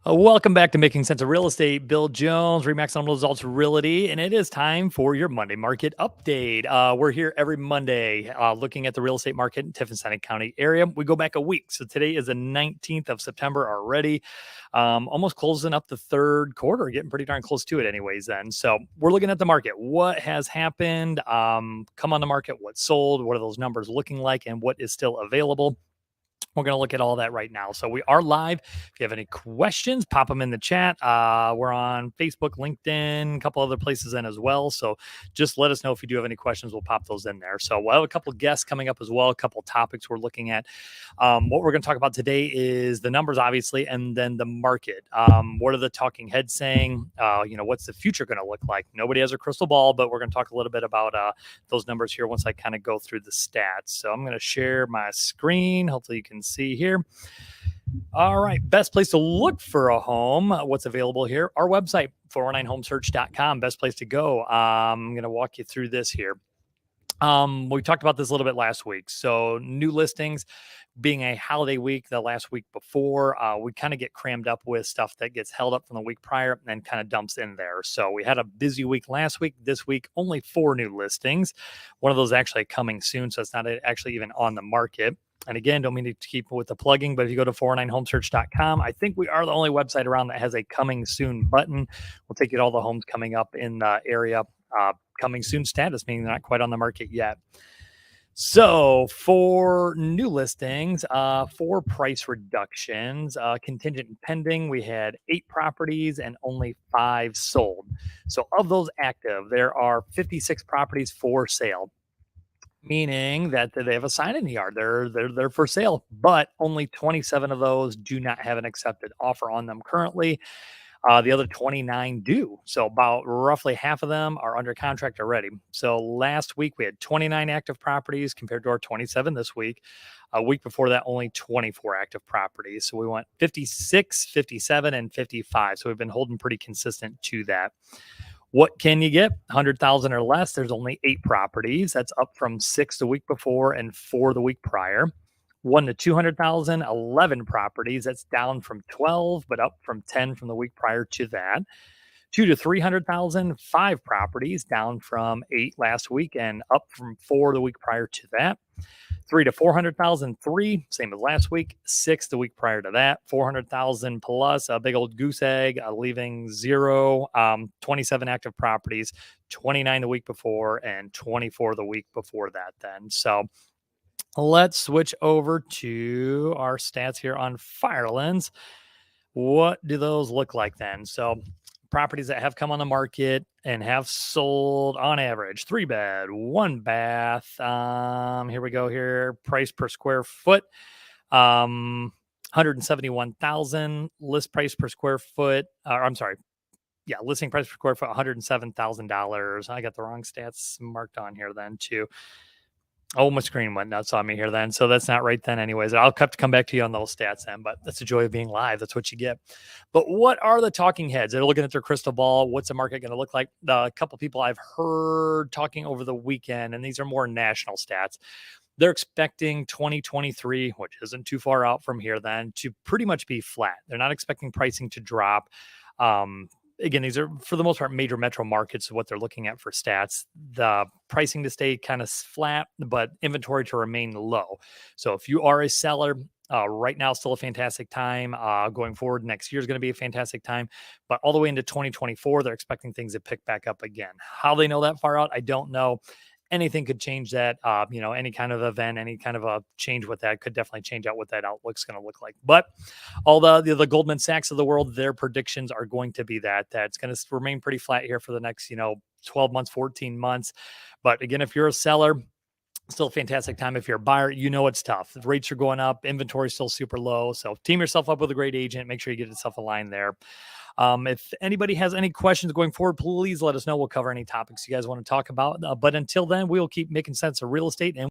Welcome back to Making Sense of Real Estate. Bill Jones, Remax on Results Realty, and it is time for your Monday market update. We're here every Monday looking at the real estate market in Tiffin County area. We go back a week. So today is the 19th of September already, almost closing up the third quarter, getting pretty darn close to it anyways then. So we're looking at the market. What has happened? Come on the market, what sold, what are those numbers looking like, and what is still available? We're going to look at all that right now. So we are live. If you have any questions, pop them in the chat. We're on Facebook, LinkedIn, a couple other places in as well. So just let us know if you do have any questions. We'll pop those in there. So we'll have a couple of guests coming up as well, a couple of topics we're looking at. What we're going to talk about today is the numbers, obviously, and then the market. What are the talking heads saying? What's the future going to look like? Nobody has a crystal ball, but we're going to talk a little bit about those numbers here once I kind of go through the stats. So I'm going to share my screen. Hopefully you can see here. All right. Best place to look for a home. What's available here? Our website, 409homesearch.com. Best place to go. I'm going to walk you through this here. We talked about this a little bit last week. So new listings being a holiday week, the last week before, we kind of get crammed up with stuff that gets held up from the week prior and kind of dumps in there. So we had a busy week last week. This week, only 4 new listings. One of those actually coming soon. So it's not actually even on the market. And again, don't mean to keep with the plugging, but if you go to 409homesearch.com, I think we are the only website around that has a coming soon button. We'll take you to all the homes coming up in the area, coming soon status, meaning they're not quite on the market yet. So for new listings, 4 price reductions, contingent and pending, we had 8 properties and only 5 sold. So of those active, there are 56 properties for sale, meaning that they have a sign in the yard. They're for sale, but only 27 of those do not have an accepted offer on them currently. The other 29 do. So about roughly half of them are under contract already. So last week we had 29 active properties compared to our 27 this week. A week before that, only 24 active properties. So we went 56, 57, and 55. So we've been holding pretty consistent to that. What can you get? 100,000 or less. There's only 8 properties. That's up from 6 the week before and 4 the week prior. 1 to 200,000, 11 properties. That's down from 12, but up from 10 from the week prior to that. 2 to 300,000, 5 properties, down from 8 last week and up from 4 the week prior to that. 3 to 400,000, 3, same as last week. 6 the week prior to that. 400,000 plus, a big old goose egg, leaving 0. 27 active properties, 29 the week before, and 24 the week before that then. So let's switch over to our stats here on Firelands. What do those look like then? So properties that have come on the market and have sold on average 3-bed, 1-bath. Here we go here. Price per square foot. 171,000. List price per square foot. Listing price per square foot, $107,000. I got the wrong stats marked on here then too. Oh, my screen went nuts on me here then. So that's not right then anyways. I'll have to come back to you on those stats then, but that's the joy of being live. That's what you get. But what are the talking heads? They're looking at their crystal ball. What's the market going to look like? A couple people I've heard talking over the weekend, and these are more national stats. They're expecting 2023, which isn't too far out from here then, to pretty much be flat. They're not expecting pricing to drop. Again, these are for the most part major metro markets, what they're looking at for stats. The pricing to stay kind of flat, but inventory to remain low. So if you are a seller, right now, still a fantastic time. Going forward, next year is going to be a fantastic time. But all the way into 2024, they're expecting things to pick back up again. How they know that far out, I don't know. Anything could change that. Any kind of event, any kind of a change with that could definitely change out what that outlook's going to look like. But all the Goldman Sachs of the world, their predictions are going to be that it's going to remain pretty flat here for the next 12 months, 14 months. But again, if you're a seller, still a fantastic time. If you're a buyer, it's tough. The rates are going up. Inventory is still super low. So team yourself up with a great agent. Make sure you get yourself aligned there. If anybody has any questions going forward, please let us know. We'll cover any topics you guys want to talk about. But until then, we'll keep making sense of real estate and